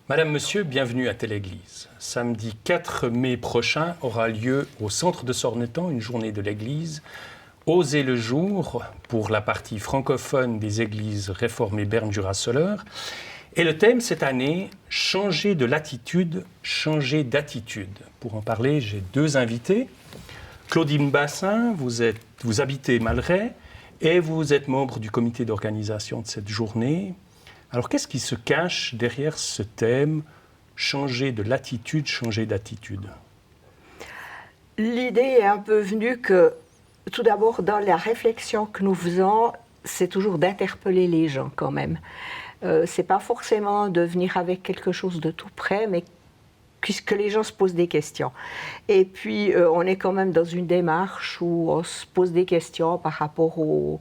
Madame, Monsieur, bienvenue à Telle-Église. Samedi 4 mai prochain aura lieu au centre de Sornetan une journée de l'Église. Osez le jour pour la partie francophone des églises réformées Berne-Jura-Soleure. Et le thème cette année, changer de latitude, changer d'attitude. Pour en parler, j'ai deux invités. Claudine Bassin, vous habitez Malray et vous êtes membre du comité d'organisation de cette journée. Alors, qu'est-ce qui se cache derrière ce thème, changer de latitude, changer d'attitude? L'idée est un peu venue que, tout d'abord, dans la réflexion que nous faisons, c'est toujours d'interpeller les gens quand même. C'est pas forcément de venir avec quelque chose de tout près, mais que les gens se posent des questions. Et puis, on est quand même dans une démarche où on se pose des questions par rapport aux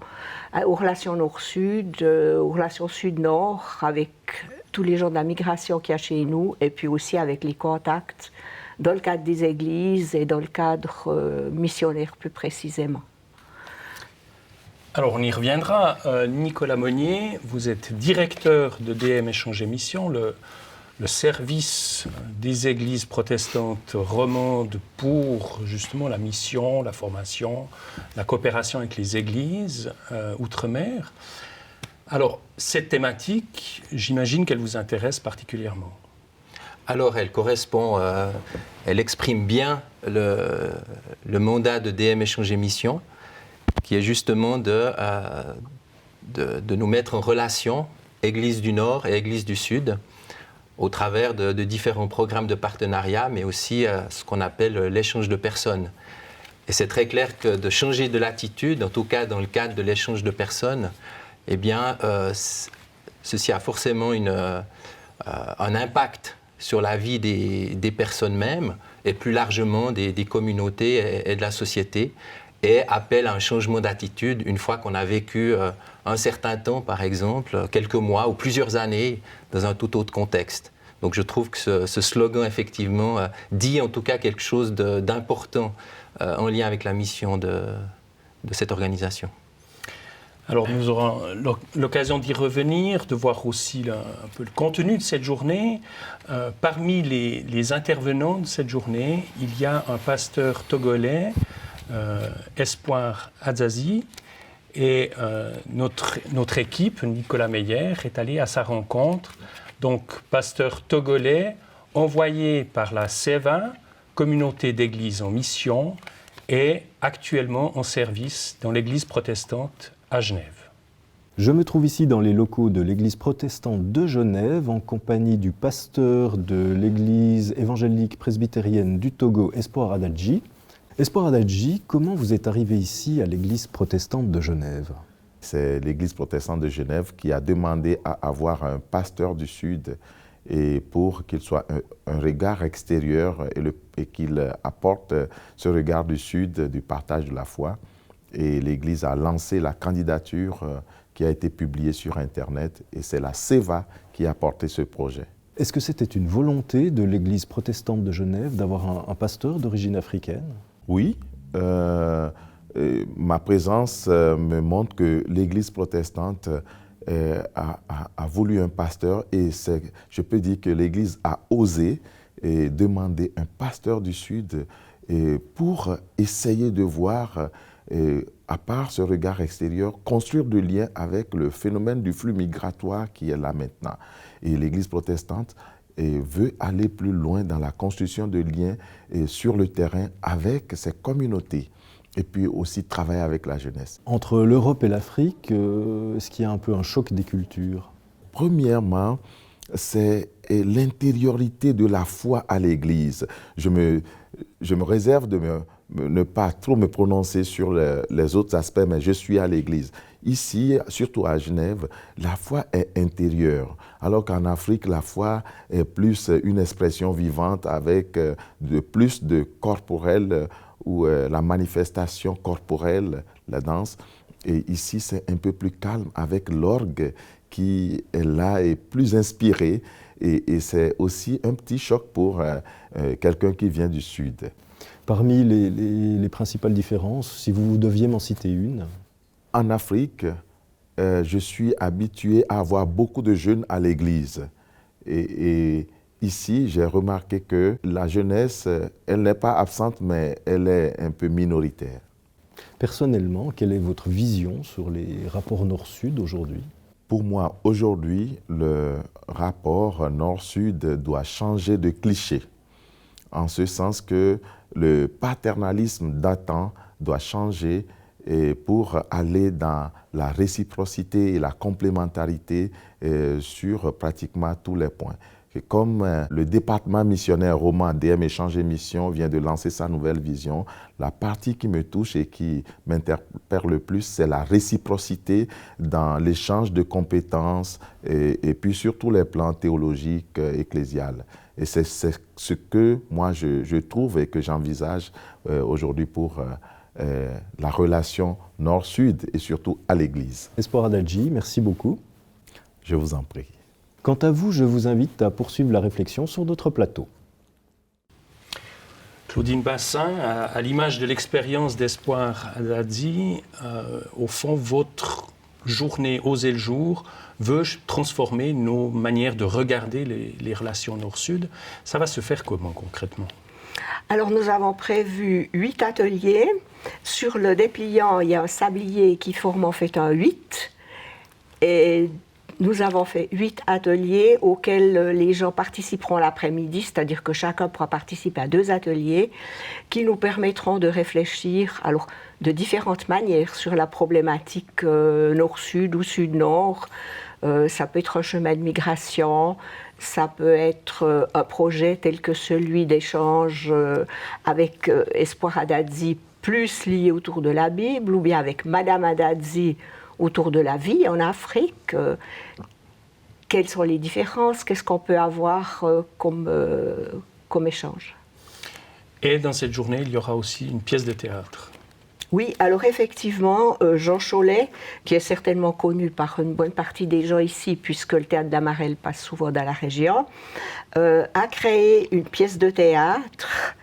relations nord-sud, aux relations sud-nord, avec tous les gens de la migration qu'il y a chez nous, et puis aussi avec les contacts dans le cadre des églises et dans le cadre missionnaire plus précisément. Alors, on y reviendra. Nicolas Monnier, vous êtes directeur de DM Échange et Mission, le service des églises protestantes romandes pour justement la mission, la formation, la coopération avec les églises outre-mer. Alors, cette thématique, j'imagine qu'elle vous intéresse particulièrement. Alors, elle correspond, elle exprime bien le mandat de DM Échange et Mission, qui est justement de nous mettre en relation, Église du Nord et Église du Sud, au travers de différents programmes de partenariat, mais aussi ce qu'on appelle l'échange de personnes. Et c'est très clair que de changer de latitude, en tout cas dans le cadre de l'échange de personnes, eh bien, ceci a forcément un impact sur la vie des personnes mêmes, et plus largement des communautés et de la société, et appelle à un changement d'attitude une fois qu'on a vécu un certain temps, par exemple, quelques mois ou plusieurs années, dans un tout autre contexte. Donc je trouve que ce slogan, effectivement, dit en tout cas quelque chose d'important en lien avec la mission de cette organisation. Alors nous aurons l'occasion d'y revenir, de voir aussi un peu le contenu de cette journée. Parmi les intervenants de cette journée, il y a un pasteur togolais, Espoir Azazi, et notre équipe, Nicolas Meyer, est allée à sa rencontre. Donc, pasteur togolais, envoyé par la CEVA, communauté d'église en mission, et actuellement en service dans l'église protestante à Genève. Je me trouve ici dans les locaux de l'église protestante de Genève en compagnie du pasteur de l'église évangélique presbytérienne du Togo, Espoir Adadji. Espoir Adadji, comment vous êtes arrivé ici à l'église protestante de Genève? C'est l'église protestante de Genève qui a demandé à avoir un pasteur du Sud et pour qu'il soit un regard extérieur et qu'il apporte ce regard du Sud, du partage de la foi. Et l'église a lancé la candidature qui a été publiée sur Internet et c'est la CEVA qui a porté ce projet. Est-ce que c'était une volonté de l'église protestante de Genève d'avoir un pasteur d'origine africaine? Oui. Ma présence me montre que l'Église protestante a voulu un pasteur et je peux dire que l'Église a osé demander un pasteur du Sud pour essayer de voir, à part ce regard extérieur, construire des liens avec le phénomène du flux migratoire qui est là maintenant. Et l'Église protestante veut aller plus loin dans la construction de liens sur le terrain avec ces communautés. Et puis aussi travailler avec la jeunesse. Entre l'Europe et l'Afrique, est-ce qu'il y a un peu un choc des cultures? Premièrement, c'est l'intériorité de la foi à l'Église. Je me réserve de ne pas trop me prononcer sur les autres aspects, mais je suis à l'Église. Ici, surtout à Genève, la foi est intérieure, alors qu'en Afrique, la foi est plus une expression vivante avec plus de corporel, ou la manifestation corporelle, la danse. Et ici, c'est un peu plus calme avec l'orgue qui est là et plus inspiré. Et c'est aussi un petit choc pour quelqu'un qui vient du Sud. Parmi les principales différences, si vous deviez m'en citer une? En Afrique, je suis habitué à avoir beaucoup de jeunes à l'église. Et ici, j'ai remarqué que la jeunesse, elle n'est pas absente, mais elle est un peu minoritaire. Personnellement, quelle est votre vision sur les rapports Nord-Sud aujourd'hui? Pour moi, aujourd'hui, le rapport Nord-Sud doit changer de cliché, en ce sens que le paternalisme datant doit changer et pour aller dans la réciprocité et la complémentarité sur pratiquement tous les points. Et comme le département missionnaire roman DM Échange et Mission vient de lancer sa nouvelle vision, la partie qui me touche et qui m'interpelle le plus, c'est la réciprocité dans l'échange de compétences et puis sur tous les plans théologiques, ecclésiales. Et c'est ce que moi je trouve et que j'envisage aujourd'hui pour la relation Nord-Sud et surtout à l'Église. Espoir Adadji, merci beaucoup. Je vous en prie. Quant à vous, je vous invite à poursuivre la réflexion sur d'autres plateaux. Claudine Bassin, à l'image de l'expérience d'Espoir Adadji, au fond, votre journée Oser le jour veut transformer nos manières de regarder les relations Nord-Sud. Ça va se faire comment concrètement? Alors nous avons prévu 8 ateliers. Sur le dépliant, il y a un sablier qui forme en fait un 8. Et nous avons fait 8 ateliers auxquels les gens participeront l'après-midi, c'est-à-dire que chacun pourra participer à 2 ateliers qui nous permettront de réfléchir alors, de différentes manières sur la problématique nord-sud ou sud-nord. Ça peut être un chemin de migration, ça peut être un projet tel que celui d'échange avec Espoir Adadji, plus lié autour de la Bible, ou bien avec Madame Adadji autour de la vie en Afrique. Quelles sont les différences? Qu'est-ce qu'on peut avoir comme échange? Et dans cette journée, il y aura aussi une pièce de théâtre. Oui, alors effectivement, Jean Chollet, qui est certainement connu par une bonne partie des gens ici, puisque le théâtre d'Amarelle passe souvent dans la région, a créé une pièce de théâtre,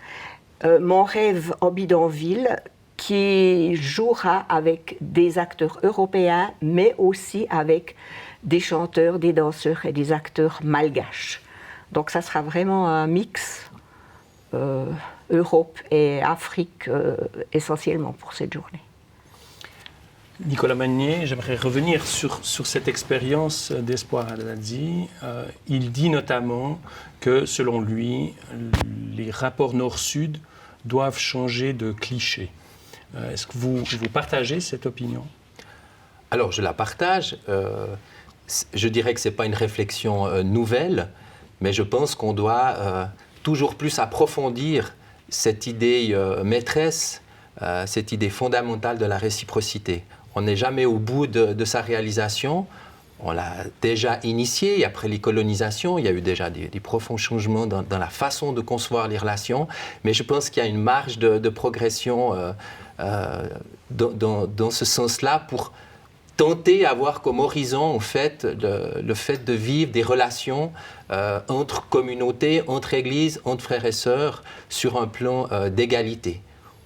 Mon rêve en bidonville, qui jouera avec des acteurs européens, mais aussi avec des chanteurs, des danseurs et des acteurs malgaches. Donc ça sera vraiment un mix Europe et Afrique essentiellement pour cette journée. Nicolas Magnier, j'aimerais revenir sur cette expérience d'Espoir Adadji. Il dit notamment que, selon lui, les rapports Nord-Sud doivent changer de cliché. Est-ce que vous partagez cette opinion? Alors, je la partage. Je dirais que ce n'est pas une réflexion nouvelle, mais je pense qu'on doit toujours plus approfondir cette idée maîtresse, cette idée fondamentale de la réciprocité. On n'est jamais au bout de sa réalisation. On l'a déjà initié, et après les colonisations, il y a eu déjà des profonds changements dans la façon de concevoir les relations, mais je pense qu'il y a une marge de progression dans ce sens-là pour tenter avoir comme horizon en fait, le fait de vivre des relations entre communautés, entre églises, entre frères et sœurs sur un plan d'égalité,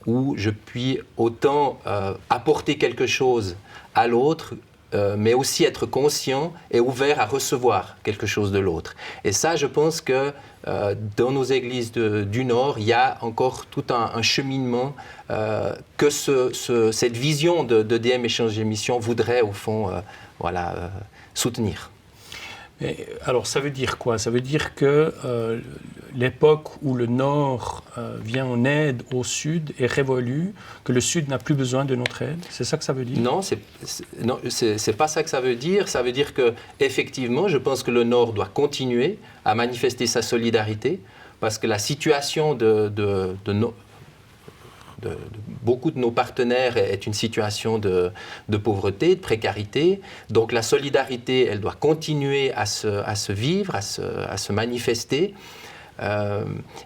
où je puis autant apporter quelque chose à l'autre, mais aussi être conscient et ouvert à recevoir quelque chose de l'autre. Et ça, je pense que dans nos églises du Nord, il y a encore tout un cheminement que cette vision de DM Échange et Mission voudrait, au fond, soutenir. Mais, alors, ça veut dire quoi? Ça veut dire que l'époque où le Nord vient en aide au Sud est révolue, que le Sud n'a plus besoin de notre aide? C'est ça que ça veut dire? Non, c'est pas ça que ça veut dire. Ça veut dire que, effectivement, je pense que le Nord doit continuer à manifester sa solidarité, parce que la situation de beaucoup de nos partenaires est une situation de pauvreté, de précarité. Donc la solidarité, elle doit continuer à se vivre, à se manifester.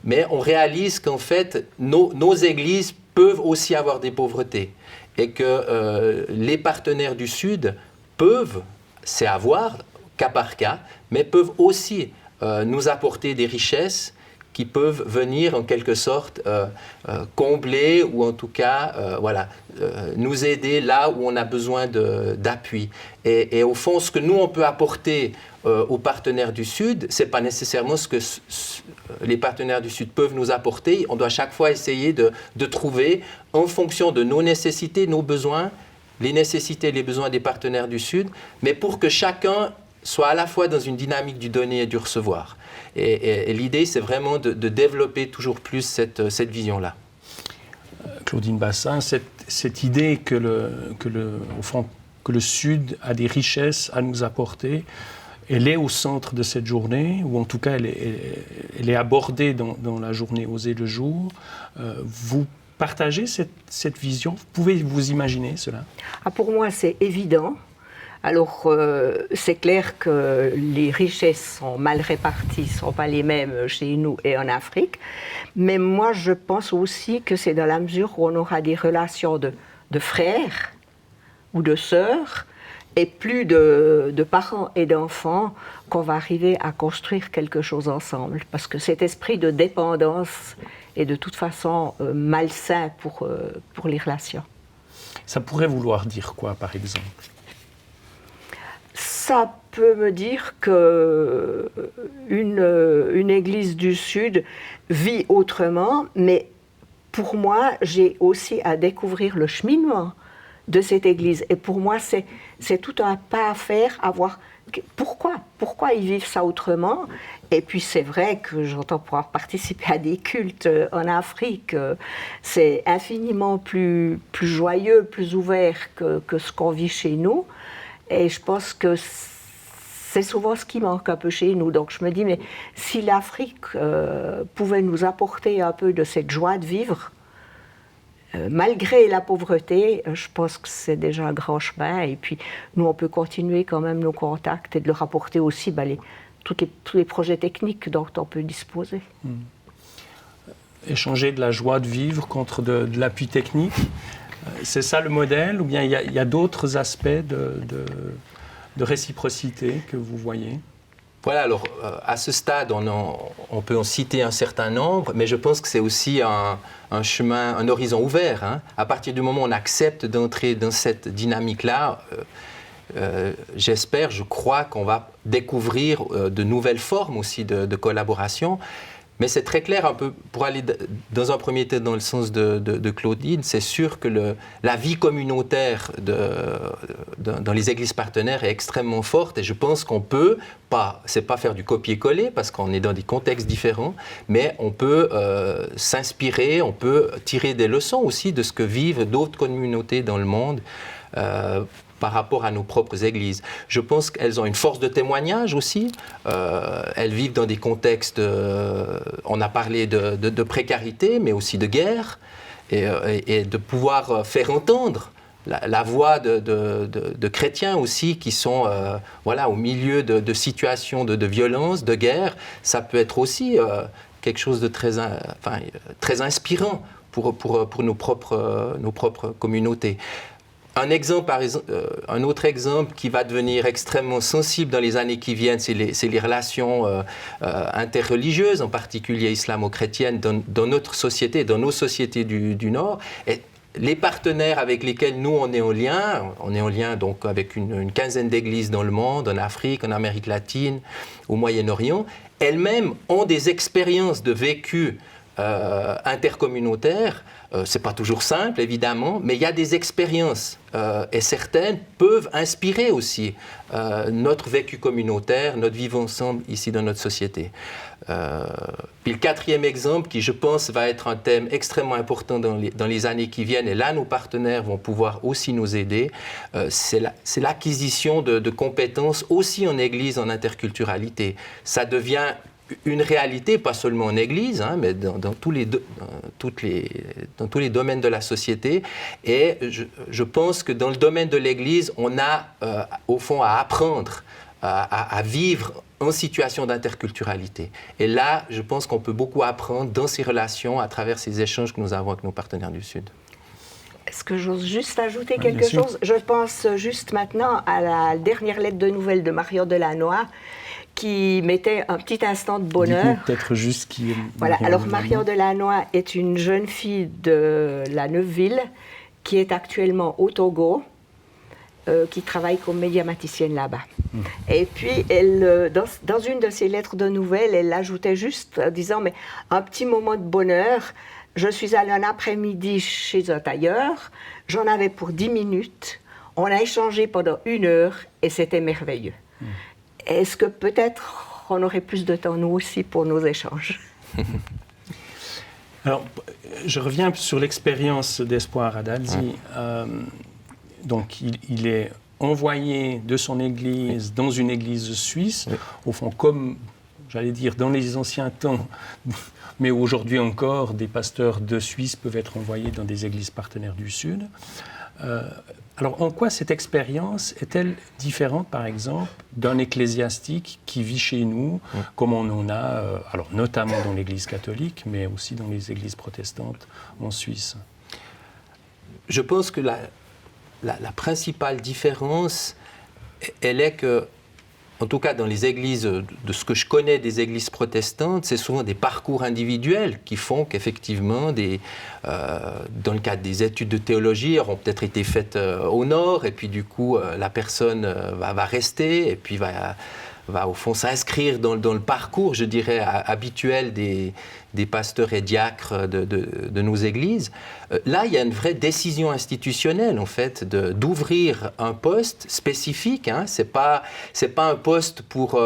Mais on réalise qu'en fait, nos églises peuvent aussi avoir des pauvretés. Et que les partenaires du Sud peuvent, c'est à voir, cas par cas, mais peuvent aussi nous apporter des richesses qui peuvent venir en quelque sorte combler ou en tout cas nous aider là où on a besoin d'appui. Et au fond, ce que nous, on peut apporter aux partenaires du Sud, ce n'est pas nécessairement ce que les partenaires du Sud peuvent nous apporter. On doit chaque fois essayer de trouver, en fonction de nos nécessités, nos besoins, les nécessités et les besoins des partenaires du Sud, mais pour que chacun soit à la fois dans une dynamique du donner et du recevoir. Et l'idée, c'est vraiment de développer toujours plus cette vision-là. Claudine Bassin, cette idée au fond, que le Sud a des richesses à nous apporter, elle est au centre de cette journée, ou en tout cas elle est abordée dans la journée Oser le jour. Vous partagez cette vision? Vous pouvez vous imaginer cela? Pour moi, c'est évident. Alors, c'est clair que les richesses sont mal réparties, ne sont pas les mêmes chez nous et en Afrique. Mais moi, je pense aussi que c'est dans la mesure où on aura des relations de frères ou de sœurs et plus de parents et d'enfants qu'on va arriver à construire quelque chose ensemble. Parce que cet esprit de dépendance est de toute façon malsain pour les relations. Ça pourrait vouloir dire quoi, par exemple? Ça peut me dire qu'une église du Sud vit autrement, mais pour moi, j'ai aussi à découvrir le cheminement de cette église. Et pour moi, c'est tout un pas à faire, à voir pourquoi ils vivent ça autrement. Et puis c'est vrai que j'entends pouvoir participer à des cultes en Afrique. C'est infiniment plus joyeux, plus ouvert que ce qu'on vit chez nous. Et je pense que c'est souvent ce qui manque un peu chez nous. Donc je me dis, mais si l'Afrique pouvait nous apporter un peu de cette joie de vivre, malgré la pauvreté, je pense que c'est déjà un grand chemin. Et puis nous, on peut continuer quand même nos contacts et de leur apporter aussi tous les projets techniques dont on peut disposer. Échanger de la joie de vivre contre de l'appui technique. C'est ça le modèle, ou bien il y a d'autres aspects de réciprocité que vous voyez? Voilà, alors à ce stade, on peut en citer un certain nombre, mais je pense que c'est aussi un chemin, un horizon ouvert. Hein. À partir du moment où on accepte d'entrer dans cette dynamique-là, j'espère, je crois qu'on va découvrir de nouvelles formes aussi de collaboration. Mais c'est très clair, un peu, pour aller dans un premier temps dans le sens de Claudine, c'est sûr que la vie communautaire dans les églises partenaires est extrêmement forte et je pense qu'on peut, c'est pas faire du copier-coller parce qu'on est dans des contextes différents, mais on peut s'inspirer, on peut tirer des leçons aussi de ce que vivent d'autres communautés dans le monde. Par rapport à nos propres églises. Je pense qu'elles ont une force de témoignage aussi. Elles vivent dans des contextes, on a parlé de précarité, mais aussi de guerre, et de pouvoir faire entendre la voix de chrétiens aussi qui sont au milieu de situations de violence, de guerre. Ça peut être aussi quelque chose de très inspirant pour nos propres communautés. Un autre exemple qui va devenir extrêmement sensible dans les années qui viennent, c'est les relations interreligieuses, en particulier islamo-chrétiennes, dans notre société, dans nos sociétés du Nord. Et les partenaires avec lesquels nous on est en lien donc avec une quinzaine d'églises dans le monde, en Afrique, en Amérique latine, au Moyen-Orient, elles-mêmes ont des expériences de vécu intercommunautaires. C'est pas toujours simple, évidemment, mais il y a des expériences et certaines peuvent inspirer aussi notre vécu communautaire, notre vivre ensemble ici dans notre société. Puis le quatrième exemple, qui je pense va être un thème extrêmement important dans les années qui viennent, et là nos partenaires vont pouvoir aussi nous aider, c'est l'acquisition de compétences aussi en Église, en interculturalité. Ça devient une réalité, pas seulement en Église, hein, mais dans tous les domaines de la société. Et je pense que dans le domaine de l'Église, on a au fond à apprendre à vivre en situation d'interculturalité. Et là, je pense qu'on peut beaucoup apprendre dans ces relations à travers ces échanges que nous avons avec nos partenaires du Sud. Est-ce que j'ose juste ajouter quelque chose? Je pense juste maintenant à la dernière lettre de nouvelles de Marion Delannoy, qui mettait un petit instant de bonheur. Dites-nous peut-être juste qui est Voilà. Marion Alors, Delannoy. Marion Delannoy est une jeune fille de la Neuville qui est actuellement au Togo, qui travaille comme médiamaticienne là-bas. Et puis, elle, dans une de ses lettres de nouvelles, elle ajoutait juste en disant, mais un petit moment de bonheur, je suis allée un après-midi chez un tailleur, j'en avais pour 10 minutes, on a échangé pendant 1 heure et c'était merveilleux. Est-ce que peut-être on aurait plus de temps, nous aussi, pour nos échanges? Alors, je reviens sur l'expérience d'Espoir Adalzi. Donc, il est envoyé de son église dans une église suisse, au fond, comme, j'allais dire, dans les anciens temps, mais aujourd'hui encore, des pasteurs de Suisse peuvent être envoyés dans des églises partenaires du Sud. Alors, en quoi cette expérience est-elle différente, par exemple, d'un ecclésiastique qui vit chez nous, comme on en a, alors notamment dans l'Église catholique, mais aussi dans les églises protestantes en Suisse? Je pense que la principale différence, elle est que, en tout cas dans les églises, de ce que je connais des églises protestantes, c'est souvent des parcours individuels qui font qu'effectivement, dans le cadre des études de théologie, auront peut-être été faites au nord, et puis du coup, la personne va rester, et puis va au fond s'inscrire dans le parcours, je dirais, habituel des pasteurs et diacres de nos églises. Là, il y a une vraie décision institutionnelle, en fait, d'ouvrir un poste spécifique. Hein. C'est pas un poste pour...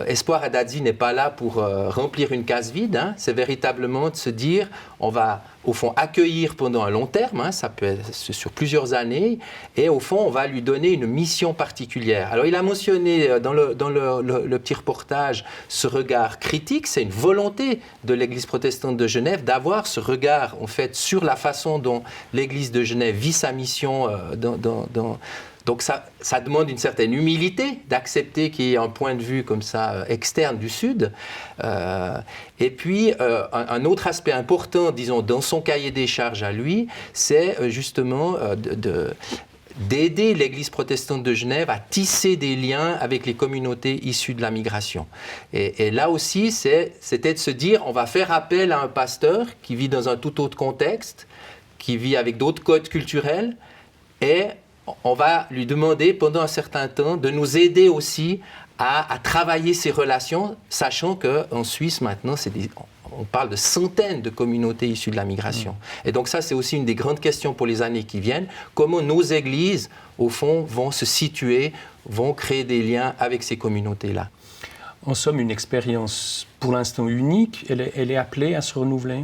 Espoir Adalzi n'est pas là pour remplir une case vide. Hein. C'est véritablement de se dire, on va, au fond, accueillir pendant un long terme, hein, ça peut être sur plusieurs années, et au fond, on va lui donner une mission particulière. Alors, il a mentionné dans le petit reportage ce regard critique, c'est une volonté de l'Église protestante de Genève d'avoir ce regard, en fait, sur la façon dont l'Église de Genève vit sa mission donc ça demande une certaine humilité d'accepter qu'il y ait un point de vue comme ça externe du Sud. Et puis un autre aspect important, disons, dans son cahier des charges à lui, c'est justement d'aider l'Église protestante de Genève à tisser des liens avec les communautés issues de la migration. Et là aussi, c'était de se dire, on va faire appel à un pasteur qui vit dans un tout autre contexte, qui vit avec d'autres codes culturels, et on va lui demander pendant un certain temps de nous aider aussi à travailler ces relations, sachant qu'en Suisse maintenant, on parle de centaines de communautés issues de la migration. Et donc ça, c'est aussi une des grandes questions pour les années qui viennent. Comment nos églises, au fond, vont se situer, vont créer des liens avec ces communautés-là. En somme, une expérience pour l'instant unique, elle est appelée à se renouveler?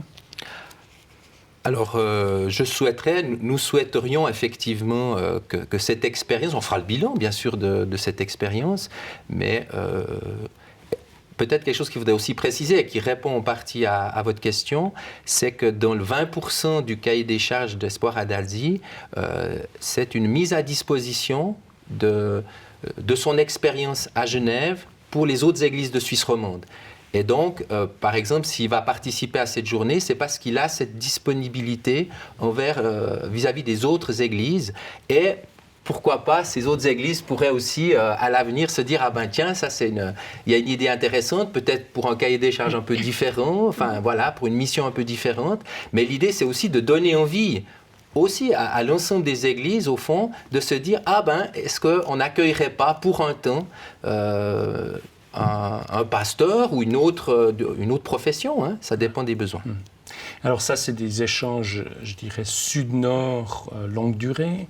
Alors, nous souhaiterions effectivement que cette expérience, on fera le bilan bien sûr de cette expérience, mais peut-être quelque chose qu'il faudrait aussi préciser et qui répond en partie à votre question, c'est que dans le 20% du cahier des charges d'Espoir Adalzi, c'est une mise à disposition de son expérience à Genève pour les autres églises de Suisse romande. Et donc, par exemple, s'il va participer à cette journée, c'est parce qu'il a cette disponibilité vis-à-vis des autres églises. Et pourquoi pas, ces autres églises pourraient aussi, à l'avenir, se dire « Ah ben tiens, il y a une idée intéressante, peut-être pour un cahier des charges un peu différent, enfin voilà, pour une mission un peu différente. » Mais l'idée, c'est aussi de donner envie aussi à l'ensemble des églises, au fond, de se dire « Ah ben, est-ce qu'on n'accueillerait pas pour un temps un pasteur ou une autre profession, hein, ça dépend des besoins. Alors ça, c'est des échanges, je dirais, sud-nord, longue durée.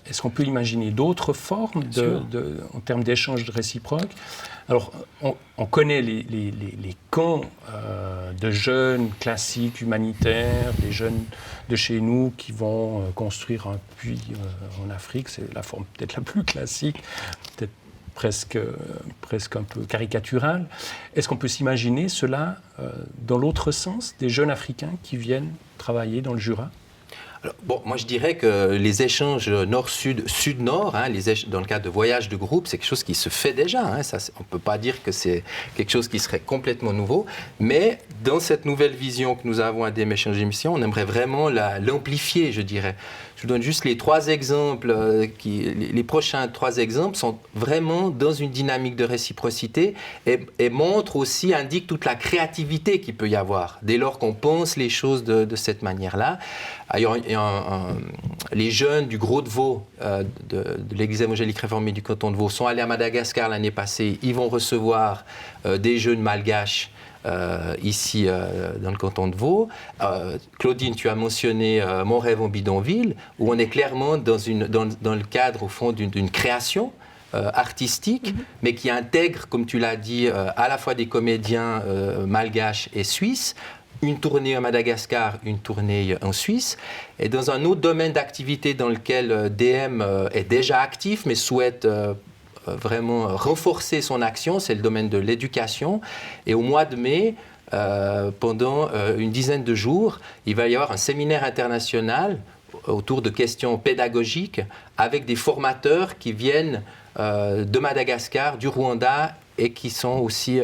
Est-ce qu'on peut imaginer d'autres formes en termes d'échanges réciproques? Alors, on connaît les camps de jeunes classiques, humanitaires, des jeunes de chez nous qui vont construire un puits en Afrique. C'est la forme peut-être la plus classique, peut-être presque un peu caricatural. Est-ce qu'on peut s'imaginer cela dans l'autre sens, des jeunes Africains qui viennent travailler dans le Jura? Alors, bon, moi je dirais que les échanges nord-sud, sud-nord, dans le cadre de voyages de groupe, c'est quelque chose qui se fait déjà. On ne peut pas dire que c'est quelque chose qui serait complètement nouveau. Mais dans cette nouvelle vision que nous avons à DM Échange Émission, on aimerait vraiment l'amplifier, je dirais. Je vous donne juste les 3 exemples. Les prochains 3 exemples sont vraiment dans une dynamique de réciprocité et montrent aussi, indiquent toute la créativité qu'il peut y avoir dès lors qu'on pense les choses de cette manière-là. Les jeunes du Gros de Vaud, de l'Église évangélique réformée du canton de Vaud, sont allés à Madagascar l'année passée. Ils vont recevoir des jeunes malgaches ici dans le canton de Vaud. Claudine, tu as mentionné Mon rêve en bidonville, où on est clairement dans le cadre, au fond, d'une création artistique, mais qui intègre, comme tu l'as dit, à la fois des comédiens malgaches et suisses, une tournée à Madagascar, une tournée en Suisse. Et dans un autre domaine d'activité dans lequel DM est déjà actif, mais souhaite vraiment renforcer son action, c'est le domaine de l'éducation. Et au mois de mai, pendant une dizaine de jours, il va y avoir un séminaire international autour de questions pédagogiques avec des formateurs qui viennent de Madagascar, du Rwanda et qui sont aussi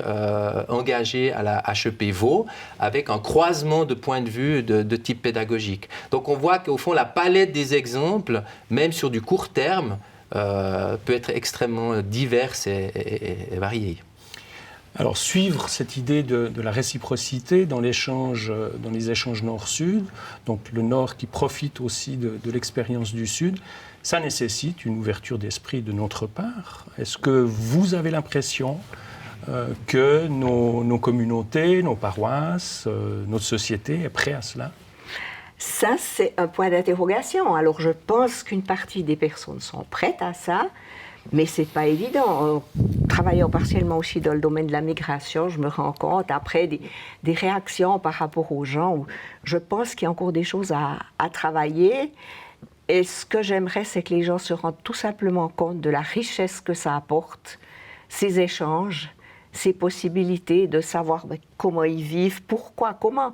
engagés à la HEP Vaud avec un croisement de points de vue de type pédagogique. Donc on voit qu'au fond, la palette des exemples, même sur du court terme, peut être extrêmement diverse et variée. Alors, suivre cette idée de la réciprocité dans les échanges nord-sud, donc le nord qui profite aussi de l'expérience du sud, ça nécessite une ouverture d'esprit de notre part. Est-ce que vous avez l'impression que nos communautés, nos paroisses, notre société est prête à cela ? Ça, c'est un point d'interrogation. Alors, je pense qu'une partie des personnes sont prêtes à ça, mais ce n'est pas évident. Travaillant partiellement aussi dans le domaine de la migration, je me rends compte, après des réactions par rapport aux gens, où je pense qu'il y a encore des choses à travailler. Et ce que j'aimerais, c'est que les gens se rendent tout simplement compte de la richesse que ça apporte, ces échanges, ces possibilités de savoir comment ils vivent, pourquoi, comment.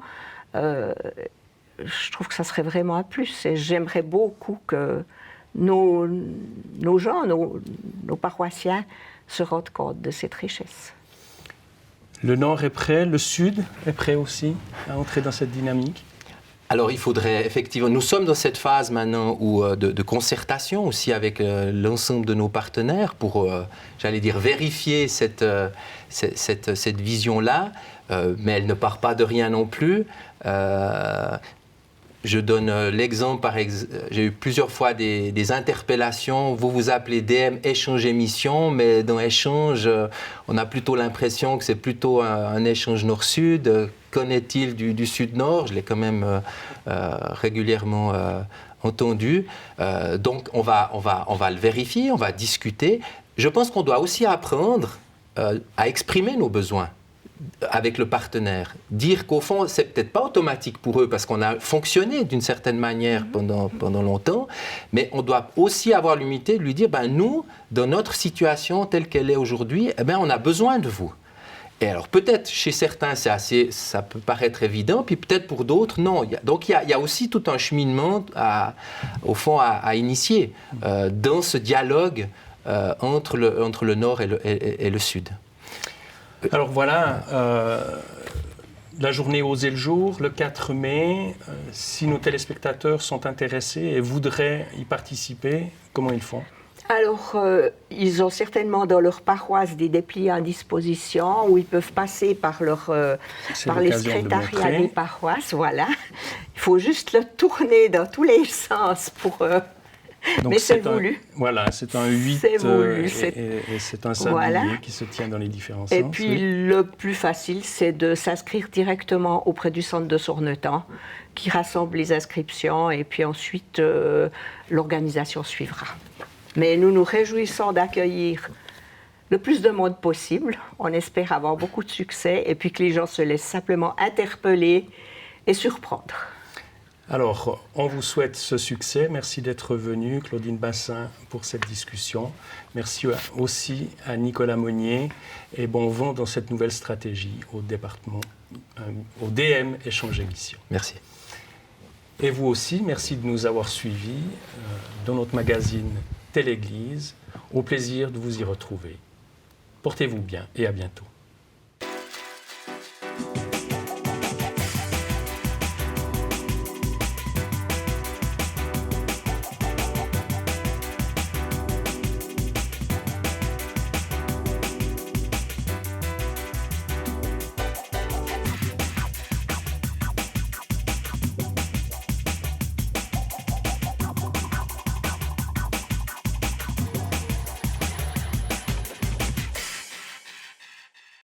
Je trouve que ça serait vraiment un plus. Et j'aimerais beaucoup que nos gens, nos paroissiens se rendent compte de cette richesse. Le Nord est prêt, le Sud est prêt aussi à entrer dans cette dynamique ? Alors il faudrait effectivement, nous sommes dans cette phase maintenant de concertation aussi avec l'ensemble de nos partenaires pour, j'allais dire, vérifier cette vision-là, mais elle ne part pas de rien non plus. Je donne l'exemple, j'ai eu plusieurs fois des interpellations, vous vous appelez DM Échange Émission, mais dans Échange, on a plutôt l'impression que c'est plutôt un échange nord-sud. Qu'en est-il du sud-nord ? Je l'ai quand même régulièrement entendu. Donc on va le vérifier, on va discuter. Je pense qu'on doit aussi apprendre à exprimer nos besoins avec le partenaire. Dire qu'au fond, c'est peut-être pas automatique pour eux parce qu'on a fonctionné d'une certaine manière pendant longtemps, mais on doit aussi avoir l'humilité de lui dire, nous, dans notre situation telle qu'elle est aujourd'hui, on a besoin de vous. Et alors peut-être chez certains, ça peut paraître évident, puis peut-être pour d'autres, non. Donc il y a aussi tout un cheminement au fond à initier dans ce dialogue entre le Nord et le Sud. Alors voilà, la journée Oser le jour, le 4 mai, si nos téléspectateurs sont intéressés et voudraient y participer, comment ils font ? Alors, ils ont certainement dans leur paroisse des dépliants à disposition où ils peuvent passer par les secrétariats des paroisses, voilà. Il faut juste le tourner dans tous les sens pour... Donc mais c'est voulu. Voilà, c'est un 8 voulu, et c'est un sablier voilà. qui se tient dans les différents et sens. Puis oui. le plus facile, c'est de s'inscrire directement auprès du centre de Sornetan qui rassemble les inscriptions et puis ensuite l'organisation suivra. Mais nous nous réjouissons d'accueillir le plus de monde possible. On espère avoir beaucoup de succès et puis que les gens se laissent simplement interpeller et surprendre. Alors, on vous souhaite ce succès. Merci d'être venu, Claudine Bassin, pour cette discussion. Merci aussi à Nicolas Monnier et bon vent dans cette nouvelle stratégie au DM Échange Émission. Merci. Et vous aussi, merci de nous avoir suivis dans notre magazine Télé-Église. Au plaisir de vous y retrouver. Portez-vous bien et à bientôt.